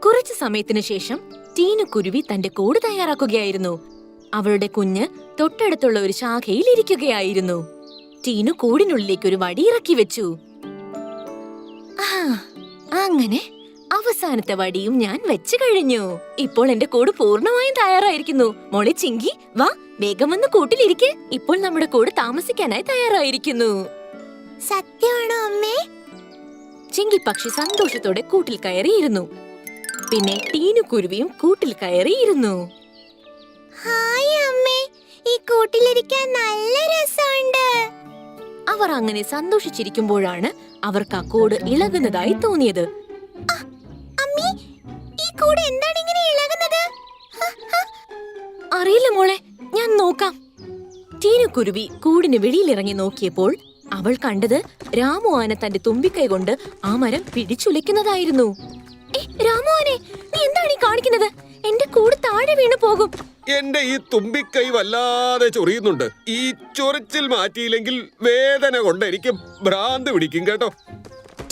കുറച്ചു സമയത്തിനു ശേഷം ടീനുകുരുവി തന്റെ കൂട് തയ്യാറാക്കുകയായിരുന്നു. അവളുടെ കുഞ്ഞ് തൊട്ടടുത്തുള്ള ഒരു ശാഖയിൽ ഇരിക്കുകയായിരുന്നു. ടീനു കൂടിനുള്ളിലേക്ക് ഒരു വടി ഇറക്കി വെച്ചു. അങ്ങനെ അവസാനത്തെ വടിയും ഞാൻ വെച്ചു കഴിഞ്ഞു. ഇപ്പോൾ എന്റെ കൂട് പൂർണ്ണമായും തയ്യാറായിരിക്കുന്നു. മോളെ ചിങ്കി, വാ, വേഗം വന്ന് കൂട്ടിലിരിക്കെ. ഇപ്പോൾ നമ്മുടെ കൂട് താമസിക്കാനായി തയ്യാറായിരിക്കുന്നു. സത്യമാണോ അമ്മേ? ചിങ്കി പക്ഷി സന്തോഷത്തോടെ കൂട്ടിൽ കയറിയിരുന്നു. പിന്നെ ടീനുകുരുവിയും കൂട്ടിൽ കയറിയിരുന്നു. ഹായ് അമ്മേ, ഈ കൂട്ടിലിരിക്കാൻ നല്ല രസമുണ്ട്. അവർ അങ്ങനെ സന്തോഷിച്ചിരിക്കുമ്പോഴാണ് അവർക്ക് ആ കൂട് ഇളകുന്നതായി തോന്നിയത്. അമ്മേ, ഈ കൂട് എന്താണ് ഇങ്ങനെ ഇളകുന്നത്? അറിയില്ല മോളെ, ഞാൻ നോക്കാം. ടീനുകുരുവി കൂടിന് വെളിയിലിറങ്ങി നോക്കിയപ്പോൾ അവൾ കണ്ടത് രാമു ആന തന്റെ തുമ്പിക്കൈ കൊണ്ട് ആ മരം പിടിച്ചുലയ്ക്കുന്നതായിരുന്നു. രാമു ആനെ, നീ എന്താണ് ഈ കാണിക്കുന്നത്? എന്റെ കൂട് താഴെ വീണു പോകും. എന്റെ ഈ തുമ്പിക്കൈ വല്ലാതെ ചൊറിയുന്നുണ്ട്. ഈ ചൊറിച്ചിൽ മാറ്റിയില്ലെങ്കിൽ വേദന കൊണ്ട് എനിക്ക് ഭ്രാന്ത് പിടിക്കും കേട്ടോ.